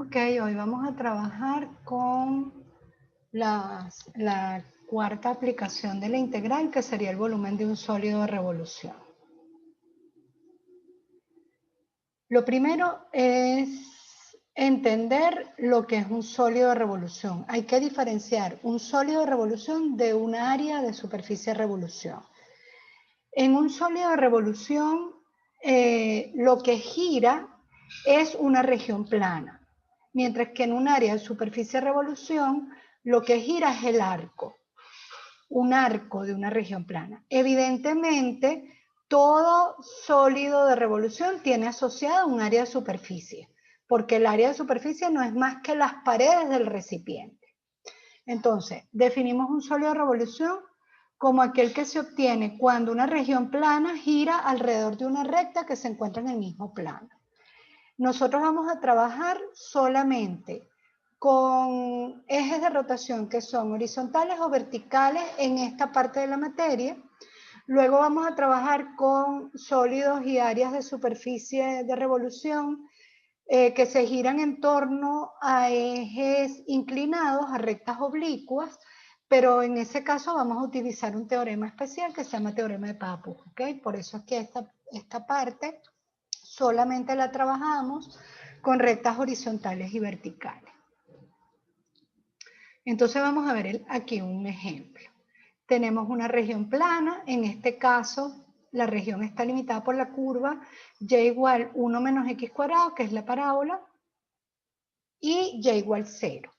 Ok, hoy vamos a trabajar con la cuarta aplicación de la integral, que sería el volumen de un sólido de revolución. Lo primero es entender lo que es un sólido de revolución. Hay que diferenciar un sólido de revolución de un área de superficie de revolución. En un sólido de revolución, lo que gira es una región plana, mientras que en un área de superficie de revolución, lo que gira es el arco, un arco de una región plana. Evidentemente, todo sólido de revolución tiene asociado un área de superficie, porque el área de superficie no es más que las paredes del recipiente. Entonces, definimos un sólido de revolución como aquel que se obtiene cuando una región plana gira alrededor de una recta que se encuentra en el mismo plano. Nosotros vamos a trabajar solamente con ejes de rotación que son horizontales o verticales en esta parte de la materia. Luego vamos a trabajar con sólidos y áreas de superficie de revolución que se giran en torno a ejes inclinados, a rectas oblicuas, pero en ese caso vamos a utilizar un teorema especial que se llama teorema de Pappus, ¿ok? Por eso es que esta parte solamente la trabajamos con rectas horizontales y verticales. Entonces vamos a ver aquí un ejemplo. Tenemos una región plana, en este caso la región está limitada por la curva y igual 1 menos x cuadrado, que es la parábola, y y igual 0.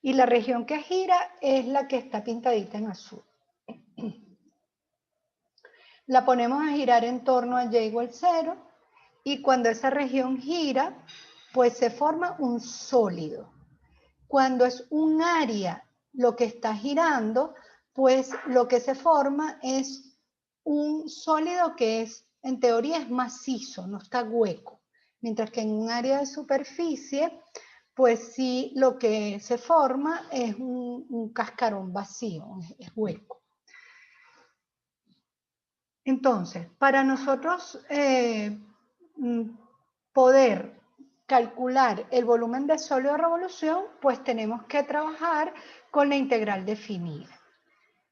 Y la región que gira es la que está pintadita en azul. La ponemos a girar en torno a y igual 0 y cuando esa región gira, pues se forma un sólido. Cuando es un área lo que está girando, pues lo que se forma es un sólido que es, en teoría, es macizo, no está hueco. Mientras que en un área de superficie, pues sí, lo que se forma es un cascarón vacío, es hueco. Entonces, para nosotros poder calcular el volumen de sólido de revolución, pues tenemos que trabajar con la integral definida.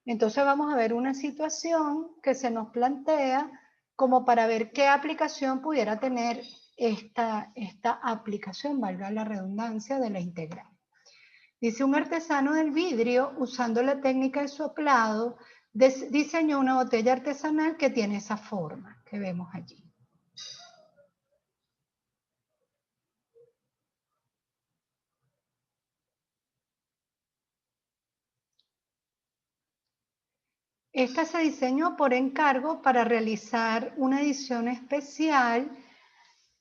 Entonces vamos a ver una situación que se nos plantea como para ver qué aplicación pudiera tener esta aplicación, valga la redundancia, de la integral. Dice, un artesano del vidrio, usando la técnica de soplado, diseñó una botella artesanal que tiene esa forma que vemos allí. Esta se diseñó por encargo para realizar una edición especial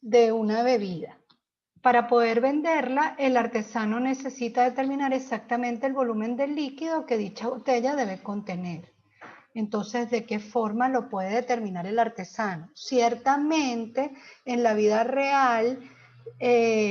de una bebida. Para poder venderla, el artesano necesita determinar exactamente el volumen del líquido que dicha botella debe contener. Entonces, ¿de qué forma lo puede determinar el artesano? Ciertamente, en la vida real,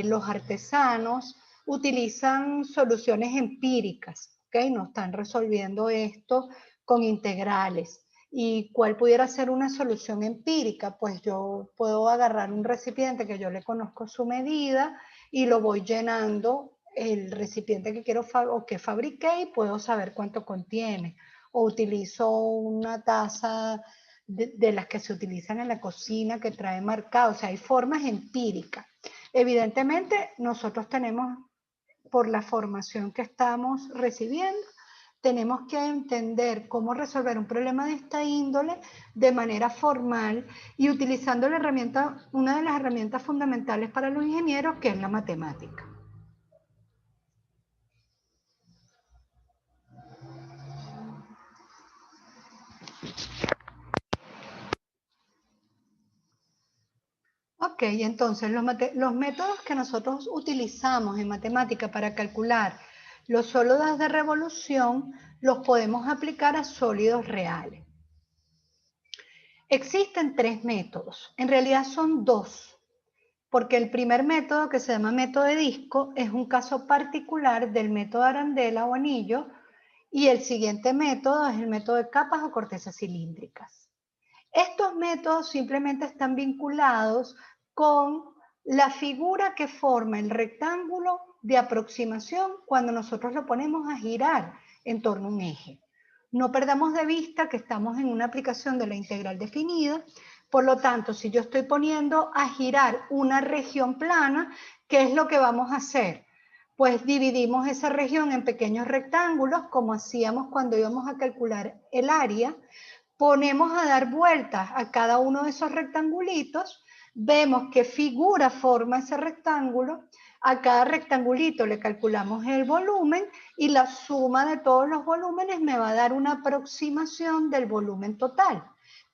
los artesanos utilizan soluciones empíricas, ¿ok? No están resolviendo esto con integrales. ¿Y cuál pudiera ser una solución empírica? Pues yo puedo agarrar un recipiente que yo le conozco su medida y lo voy llenando el recipiente que quiero o que fabriqué y puedo saber cuánto contiene. O utilizo una taza de las que se utilizan en la cocina que trae marcado. O sea, hay formas empíricas. Evidentemente, nosotros tenemos, por la formación que estamos recibiendo, tenemos que entender cómo resolver un problema de esta índole de manera formal y utilizando la herramienta, una de las herramientas fundamentales para los ingenieros, que es la matemática. Ok, entonces los métodos que nosotros utilizamos en matemática para calcular los sólidos de revolución los podemos aplicar a sólidos reales. Existen 3 métodos, en realidad son 2, porque el primer método, que se llama método de disco, es un caso particular del método arandela o anillo, y el siguiente método es el método de capas o cortezas cilíndricas. Estos métodos simplemente están vinculados con la figura que forma el rectángulo de aproximación cuando nosotros lo ponemos a girar en torno a un eje. No perdamos de vista que estamos en una aplicación de la integral definida, por lo tanto, si yo estoy poniendo a girar una región plana, ¿qué es lo que vamos a hacer? Pues dividimos esa región en pequeños rectángulos, como hacíamos cuando íbamos a calcular el área, ponemos a dar vueltas a cada uno de esos rectangulitos, vemos qué figura forma ese rectángulo, a cada rectangulito le calculamos el volumen y la suma de todos los volúmenes me va a dar una aproximación del volumen total.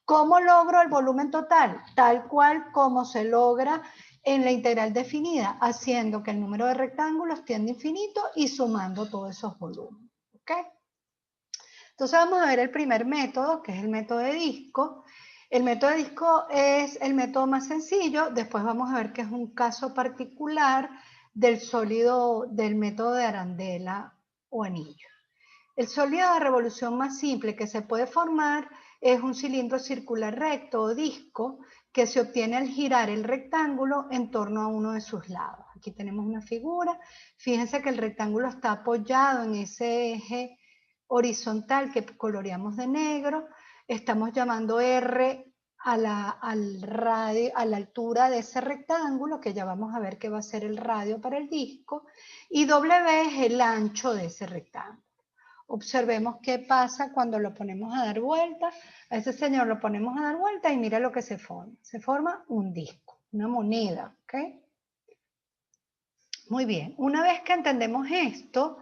¿Cómo logro el volumen total? Tal cual como se logra en la integral definida, haciendo que el número de rectángulos tienda a infinito y sumando todos esos volúmenes. ¿Ok? Entonces vamos a ver el primer método, que es el método de disco. El método de disco es el método más sencillo. Después vamos a ver que es un caso particular del sólido del método de arandela o anillo. El sólido de revolución más simple que se puede formar es un cilindro circular recto o disco que se obtiene al girar el rectángulo en torno a uno de sus lados. Aquí tenemos una figura. Fíjense que el rectángulo está apoyado en ese eje horizontal que coloreamos de negro. Estamos llamando R a la altura de ese rectángulo, que ya vamos a ver que va a ser el radio para el disco, y W es el ancho de ese rectángulo. Observemos qué pasa cuando lo ponemos a dar vuelta. A ese señor lo ponemos a dar vuelta y mira lo que se forma. Se forma un disco, una moneda, ¿ok? Muy bien, una vez que entendemos esto,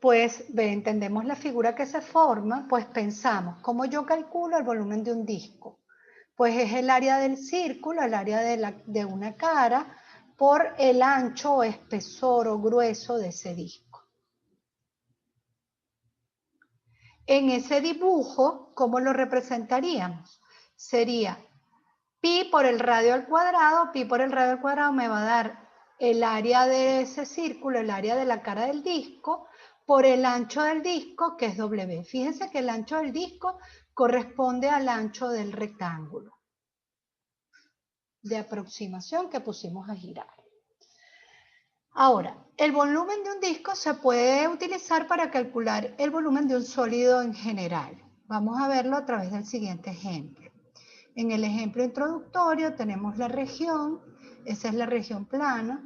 pues entendemos la figura que se forma, pues pensamos, ¿cómo yo calculo el volumen de un disco? Pues es el área del círculo, el área de una cara, por el ancho o espesor o grueso de ese disco. En ese dibujo, ¿cómo lo representaríamos? Sería pi por el radio al cuadrado, pi por el radio al cuadrado me va a dar el área de ese círculo, el área de la cara del disco, por el ancho del disco, que es W. Fíjense que el ancho del disco corresponde al ancho del rectángulo de aproximación que pusimos a girar. Ahora, el volumen de un disco se puede utilizar para calcular el volumen de un sólido en general. Vamos a verlo a través del siguiente ejemplo. En el ejemplo introductorio tenemos la región, esa es la región plana.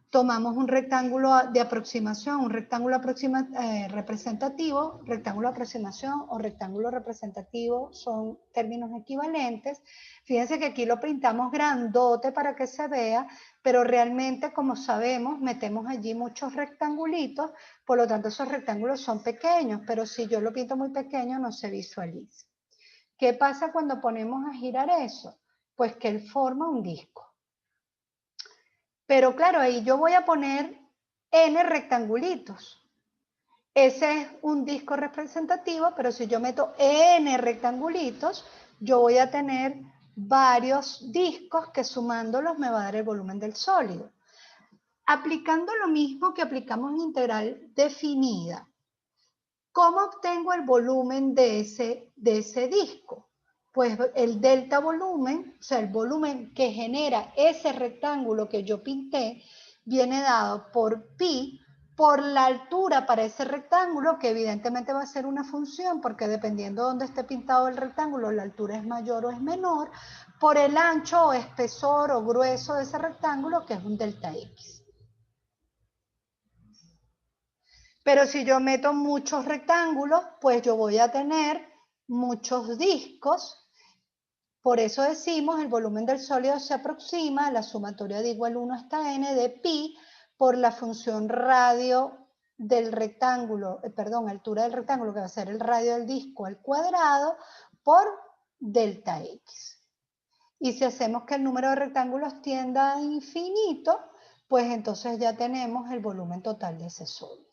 Tomamos un rectángulo de aproximación, un rectángulo representativo, rectángulo de aproximación o rectángulo representativo son términos equivalentes. Fíjense que aquí lo pintamos grandote para que se vea, pero realmente, como sabemos, metemos allí muchos rectangulitos, por lo tanto esos rectángulos son pequeños, pero si yo lo pinto muy pequeño no se visualiza. ¿Qué pasa cuando ponemos a girar eso? Pues que él forma un disco. Pero claro, ahí yo voy a poner n rectangulitos. Ese es un disco representativo, pero si yo meto n rectangulitos, yo voy a tener varios discos que sumándolos me va a dar el volumen del sólido. Aplicando lo mismo que aplicamos en integral definida, ¿cómo obtengo el volumen de ese disco? Pues el delta volumen, o sea, el volumen que genera ese rectángulo que yo pinté, viene dado por pi, por la altura para ese rectángulo, que evidentemente va a ser una función, porque dependiendo de dónde esté pintado el rectángulo, la altura es mayor o es menor, por el ancho o espesor o grueso de ese rectángulo, que es un delta X. Pero si yo meto muchos rectángulos, pues yo voy a tener muchos discos. Por eso decimos el volumen del sólido se aproxima a la sumatoria de igual 1 hasta n de pi por la función radio del rectángulo, altura del rectángulo, que va a ser el radio del disco al cuadrado, por delta x. Y si hacemos que el número de rectángulos tienda a infinito, pues entonces ya tenemos el volumen total de ese sólido.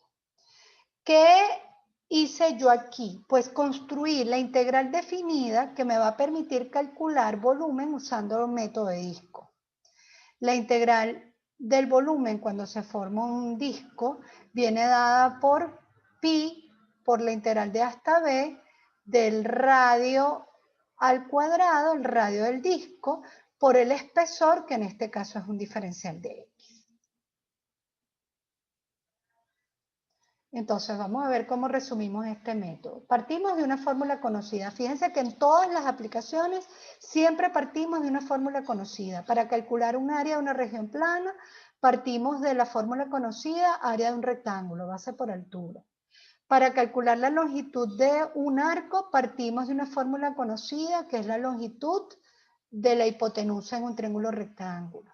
¿Qué hice yo aquí? Pues construir la integral definida que me va a permitir calcular volumen usando el método de disco. La integral del volumen cuando se forma un disco viene dada por pi por la integral de A hasta B del radio al cuadrado, el radio del disco, por el espesor, que en este caso es un diferencial de X. Entonces vamos a ver cómo resumimos este método. Partimos de una fórmula conocida. Fíjense que en todas las aplicaciones siempre partimos de una fórmula conocida. Para calcular un área de una región plana, partimos de la fórmula conocida, área de un rectángulo, base por altura. Para calcular la longitud de un arco, partimos de una fórmula conocida, que es la longitud de la hipotenusa en un triángulo rectángulo.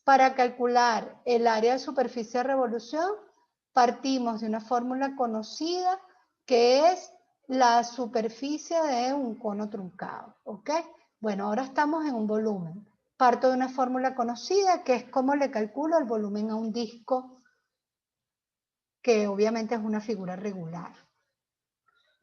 Para calcular el área de superficie de revolución, partimos de una fórmula conocida, que es la superficie de un cono truncado. ¿Ok? Bueno, ahora estamos en un volumen. Parto de una fórmula conocida, que es cómo le calculo el volumen a un disco, que obviamente es una figura regular.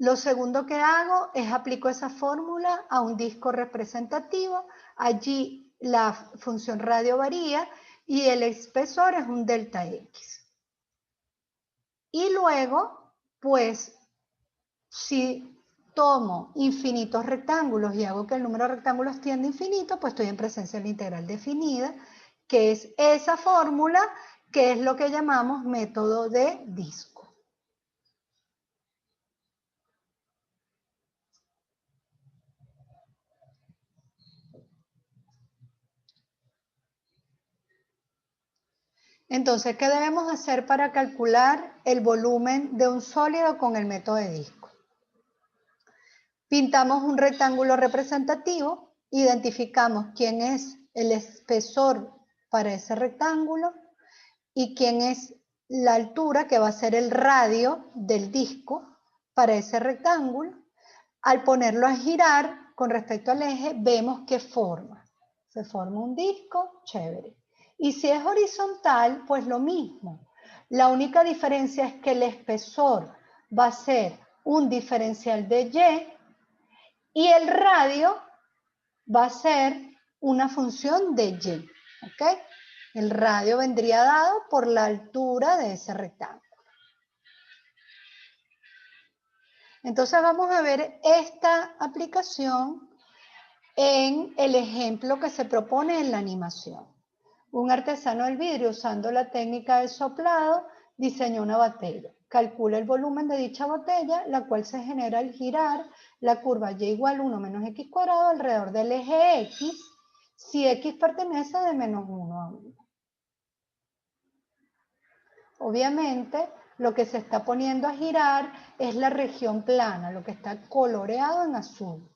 Lo segundo que hago es aplico esa fórmula a un disco representativo. Allí la función radio varía y el espesor es un delta X. Y luego, pues, si tomo infinitos rectángulos y hago que el número de rectángulos tienda a infinito, pues estoy en presencia de la integral definida, que es esa fórmula, que es lo que llamamos método de disco. Entonces, ¿qué debemos hacer para calcular el volumen de un sólido con el método de disco? Pintamos un rectángulo representativo, identificamos quién es el espesor para ese rectángulo y quién es la altura, que va a ser el radio del disco para ese rectángulo. Al ponerlo a girar con respecto al eje, vemos qué forma. Se forma un disco, chévere. Y si es horizontal, pues lo mismo. La única diferencia es que el espesor va a ser un diferencial de Y el radio va a ser una función de Y. ¿Ok? El radio vendría dado por la altura de ese rectángulo. Entonces vamos a ver esta aplicación en el ejemplo que se propone en la animación. Un artesano del vidrio, usando la técnica del soplado, diseñó una botella. Calcula el volumen de dicha botella, la cual se genera al girar la curva y igual 1 menos x cuadrado alrededor del eje x, si x pertenece de menos 1 a 1. Obviamente, lo que se está poniendo a girar es la región plana, lo que está coloreado en azul.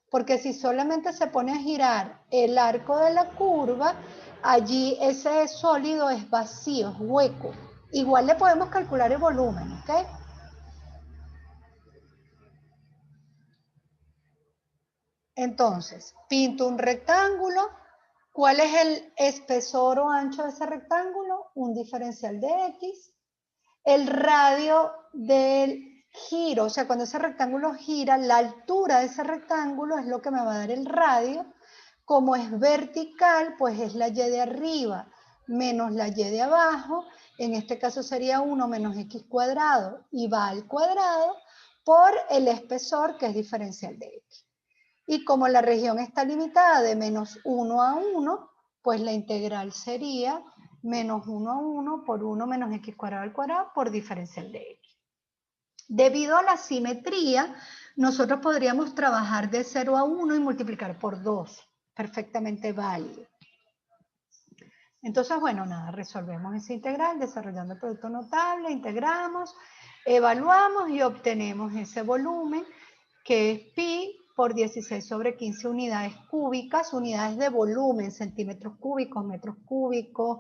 Porque si solamente se pone a girar el arco de la curva, allí ese sólido es vacío, es hueco. Igual le podemos calcular el volumen, ¿ok? Entonces, pinto un rectángulo. ¿Cuál es el espesor o ancho de ese rectángulo? Un diferencial de X. El radio del giro, o sea, cuando ese rectángulo gira, la altura de ese rectángulo es lo que me va a dar el radio. Como es vertical, pues es la y de arriba menos la y de abajo. En este caso sería 1 menos x cuadrado y va al cuadrado por el espesor, que es diferencial de x. Y como la región está limitada de menos 1 a 1, pues la integral sería menos 1 a 1 por 1 menos x cuadrado al cuadrado por diferencial de x. Debido a la simetría, nosotros podríamos trabajar de 0 a 1 y multiplicar por 2. Perfectamente válido. Entonces, bueno, nada, resolvemos esa integral desarrollando el producto notable, integramos, evaluamos y obtenemos ese volumen, que es pi por 16 sobre 15 unidades cúbicas, unidades de volumen, centímetros cúbicos, metros cúbicos,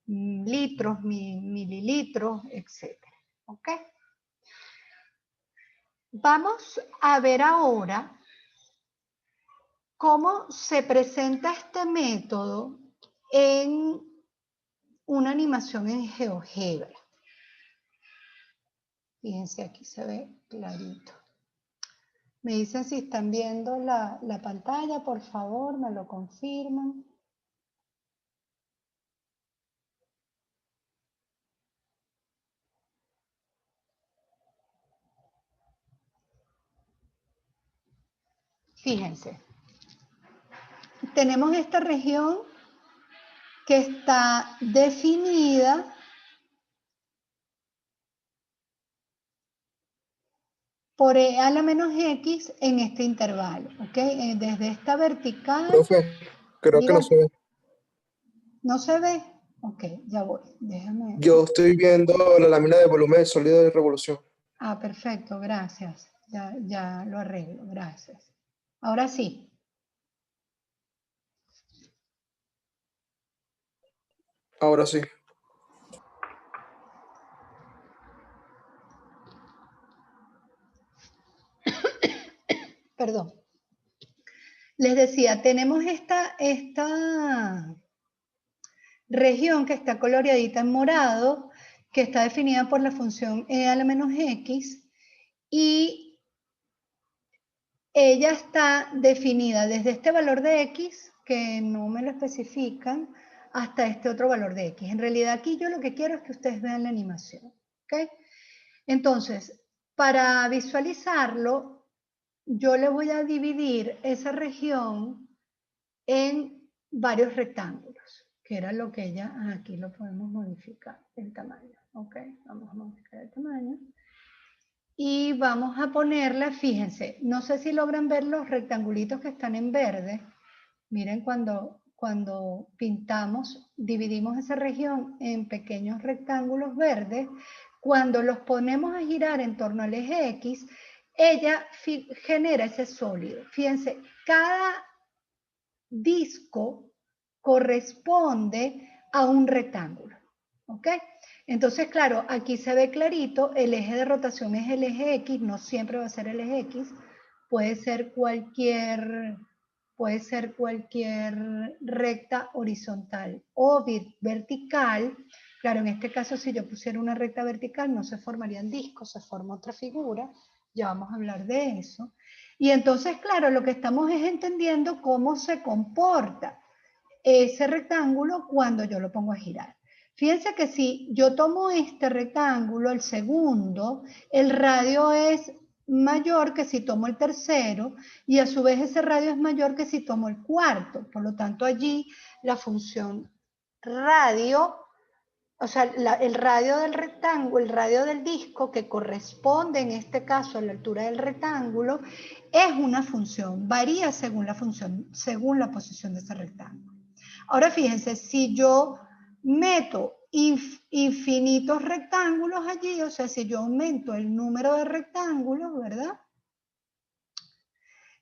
litros, mililitros, etc. ¿Ok? Vamos a ver ahora cómo se presenta este método en una animación en GeoGebra. Fíjense, aquí se ve clarito. Me dicen si están viendo la pantalla, por favor, me lo confirman. Fíjense. tenemos esta región que está definida por E a la menos X en este intervalo, ¿ok? Desde esta vertical... Profe, creo que no se ve. ¿No se ve? Ok, ya voy, déjame... Yo estoy viendo la lámina de volumen del sólido de revolución. Ah, perfecto, gracias. Ya lo arreglo, gracias. Ahora sí. Ahora sí. Perdón. Les decía, tenemos esta región que está coloreadita en morado, que está definida por la función e a la menos x, y ella está definida desde este valor de x, que no me lo especifican, hasta este otro valor de x. En realidad aquí yo lo que quiero es que ustedes vean la animación, ¿ok? Entonces, para visualizarlo, yo le voy a dividir esa región en varios rectángulos, que era lo que ella, aquí lo podemos modificar, el tamaño, ¿ok? Vamos a modificar el tamaño. Y vamos a ponerle, fíjense, no sé si logran ver los rectangulitos que están en verde. Miren cuando pintamos, dividimos esa región en pequeños rectángulos verdes. Cuando los ponemos a girar en torno al eje X, ella genera ese sólido. Fíjense, cada disco corresponde a un rectángulo, ¿ok? Entonces, claro, aquí se ve clarito, el eje de rotación es el eje X, no siempre va a ser el eje X, puede ser cualquier recta horizontal o vertical. Claro, en este caso, si yo pusiera una recta vertical, no se formarían discos, se forma otra figura, ya vamos a hablar de eso. Y entonces, claro, lo que estamos es entendiendo cómo se comporta ese rectángulo cuando yo lo pongo a girar. Fíjense que si yo tomo este rectángulo, el segundo, el radio es mayor que si tomo el tercero y a su vez ese radio es mayor que si tomo el cuarto. Por lo tanto, allí la función radio, o sea, el radio del rectángulo, el radio del disco que corresponde en este caso a la altura del rectángulo, es una función, varía según la función, según la posición de ese rectángulo. Ahora fíjense, si yo meto infinitos rectángulos allí, o sea, si yo aumento el número de rectángulos, ¿verdad?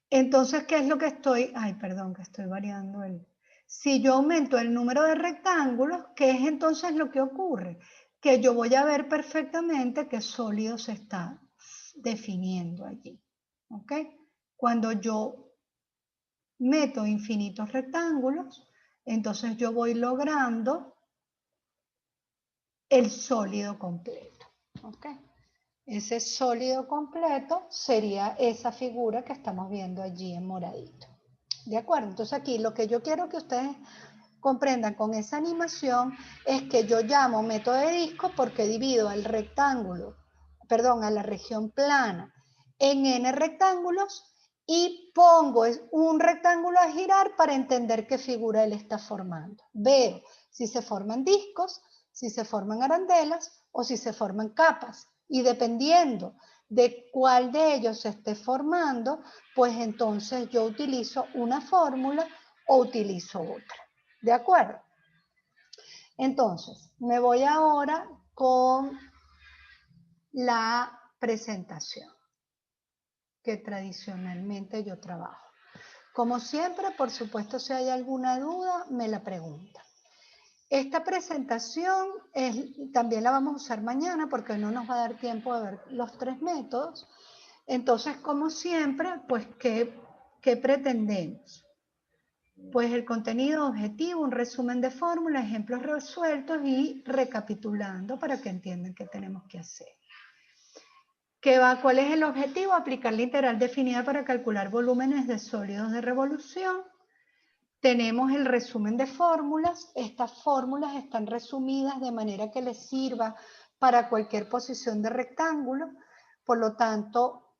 Entonces, ¿qué es lo que estoy? Ay, perdón, que estoy variando el... Si yo aumento el número de rectángulos, ¿qué es entonces lo que ocurre? Que yo voy a ver perfectamente qué sólido se está definiendo allí. ¿Ok? Cuando yo meto infinitos rectángulos, entonces yo voy logrando el sólido completo. ¿Ok? Ese sólido completo sería esa figura que estamos viendo allí en moradito. ¿De acuerdo? Entonces aquí lo que yo quiero que ustedes comprendan con esa animación es que yo llamo método de disco porque divido al rectángulo, perdón, a la región plana en n rectángulos y pongo un rectángulo a girar para entender qué figura él está formando. Veo si se forman discos, si se forman arandelas o si se forman capas. Y dependiendo de cuál de ellos se esté formando, pues entonces yo utilizo una fórmula o utilizo otra. ¿De acuerdo? Entonces, me voy ahora con la presentación que tradicionalmente yo trabajo. Como siempre, por supuesto, si hay alguna duda, me la preguntan. Esta presentación también la vamos a usar mañana porque no nos va a dar tiempo de ver los tres métodos. Entonces, como siempre, pues, ¿qué pretendemos? Pues el contenido objetivo, un resumen de fórmulas, ejemplos resueltos y recapitulando para que entiendan qué tenemos que hacer. ¿Cuál es el objetivo? Aplicar la integral definida para calcular volúmenes de sólidos de revolución. Tenemos el resumen de fórmulas. Estas fórmulas están resumidas de manera que les sirva para cualquier posición de rectángulo. Por lo tanto,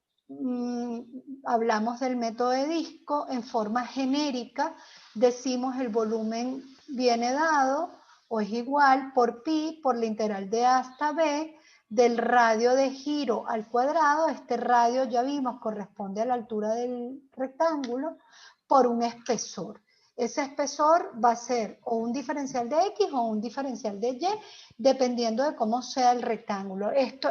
hablamos del método de disco, en forma genérica decimos el volumen viene dado o es igual por pi por la integral de a hasta b del radio de giro al cuadrado. Este radio ya vimos corresponde a la altura del rectángulo por un espesor. Ese espesor va a ser o un diferencial de X o un diferencial de Y, dependiendo de cómo sea el rectángulo. Esta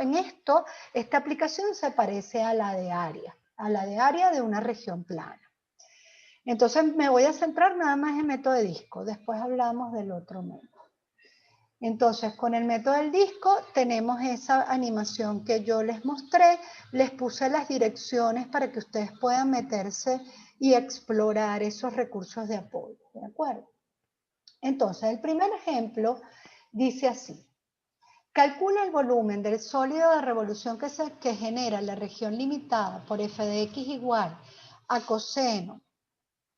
aplicación se parece a la de área de una región plana. Entonces me voy a centrar nada más en el método de disco, después hablamos del otro método. Entonces, con el método del disco tenemos esa animación que yo les mostré, les puse las direcciones para que ustedes puedan meterse y explorar esos recursos de apoyo, ¿de acuerdo? Entonces, el primer ejemplo dice así: calcula el volumen del sólido de revolución que genera la región limitada por f de x igual a coseno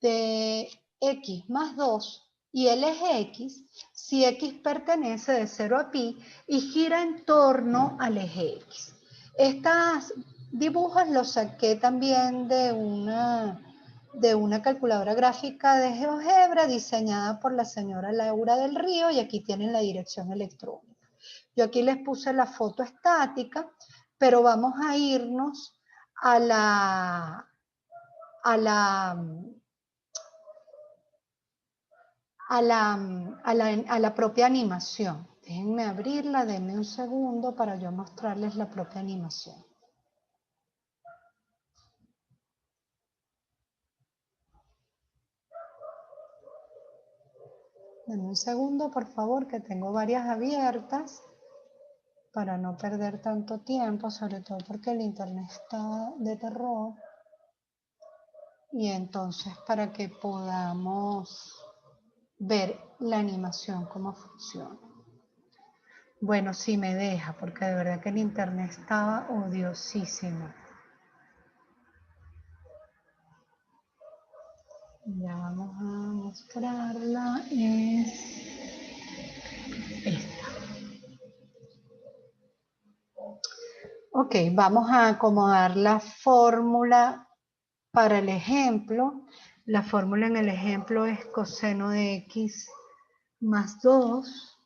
de x más 2 y el eje x, si x pertenece de 0 a pi y gira en torno al eje x. Estos dibujos los saqué también de una calculadora gráfica de GeoGebra diseñada por la señora Laura del Río, y aquí tienen la dirección electrónica. Yo aquí les puse la foto estática, pero vamos a irnos a la propia animación. Déjenme abrirla, denme un segundo para yo mostrarles la propia animación. Denme un segundo, por favor, que tengo varias abiertas para no perder tanto tiempo, sobre todo porque el internet está de terror. Y entonces para que podamos ver la animación, cómo funciona. Bueno, sí me deja, porque de verdad que el internet estaba odiosísimo. Ya vamos a mostrarla, es esta. Ok, vamos a acomodar la fórmula para el ejemplo. La fórmula en el ejemplo es coseno de x más 2.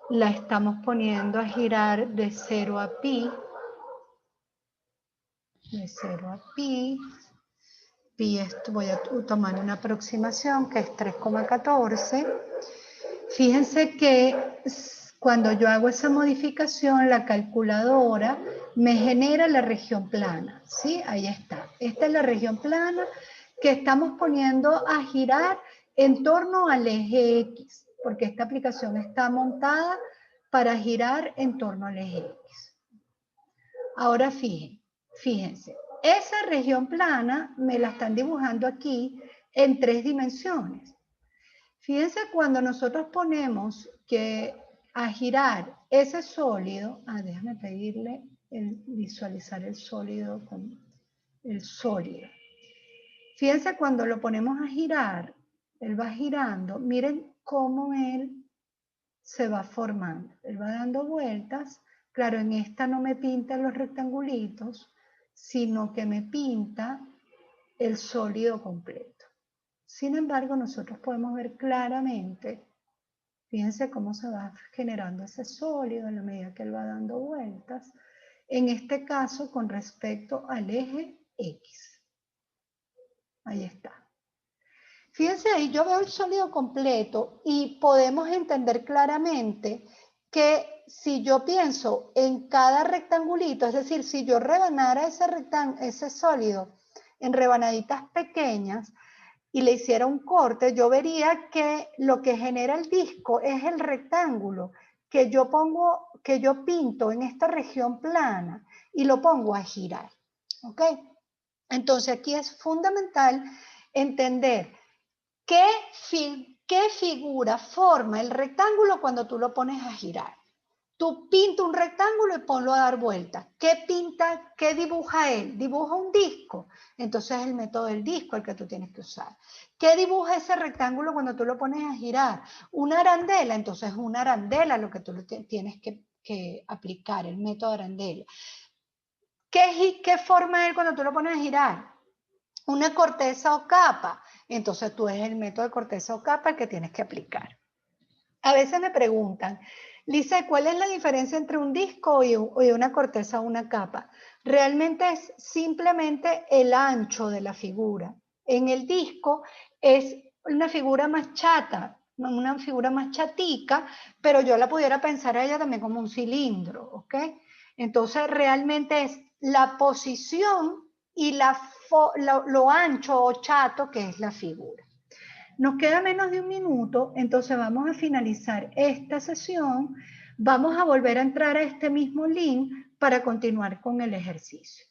La estamos poniendo a girar de 0 a pi. De 0 a pi. Pi, voy a tomar una aproximación que es 3,14. Fíjense que cuando yo hago esa modificación, la calculadora me genera la región plana, ¿sí? Ahí está. Esta es la región plana que estamos poniendo a girar en torno al eje X, porque esta aplicación está montada para girar en torno al eje X. Ahora fíjense, esa región plana me la están dibujando aquí en 3 dimensiones. Fíjense cuando nosotros ponemos que a girar ese sólido, déjame pedirle visualizar el sólido con el sólido. Fíjense cuando lo ponemos a girar, él va girando, miren cómo él se va formando. Él va dando vueltas. Claro, en esta no me pinta los rectangulitos, sino que me pinta el sólido completo. Sin embargo, nosotros podemos ver claramente, fíjense cómo se va generando ese sólido en la medida que él va dando vueltas, en este caso con respecto al eje X. Ahí está. Fíjense ahí, yo veo el sólido completo y podemos entender claramente que si yo pienso en cada rectangulito, es decir, si yo rebanara ese sólido en rebanaditas pequeñas y le hiciera un corte, yo vería que lo que genera el disco es el rectángulo que yo pinto en esta región plana y lo pongo a girar. ¿Ok? Entonces aquí es fundamental entender ¿qué figura forma el rectángulo cuando tú lo pones a girar? Tú pinta un rectángulo y ponlo a dar vueltas. ¿Qué dibuja él? Dibuja un disco. Entonces es el método del disco el que tú tienes que usar. ¿Qué dibuja ese rectángulo cuando tú lo pones a girar? Una arandela. Entonces es una arandela lo que tú tienes que que aplicar, el método Arandello. ¿Qué forma es cuando tú lo pones a girar? Una corteza o capa. Entonces tú es el método de corteza o capa el que tienes que aplicar. A veces me preguntan, Lisa, ¿cuál es la diferencia entre un disco y una corteza o una capa? Realmente es simplemente el ancho de la figura. En el disco es una figura más chata, una figura más chatica, pero yo la pudiera pensar a ella también como un cilindro, ¿ok? Entonces realmente es la posición y lo ancho o chato que es la figura. Nos queda menos de un minuto, entonces vamos a finalizar esta sesión. Vamos a volver a entrar a este mismo link para continuar con el ejercicio.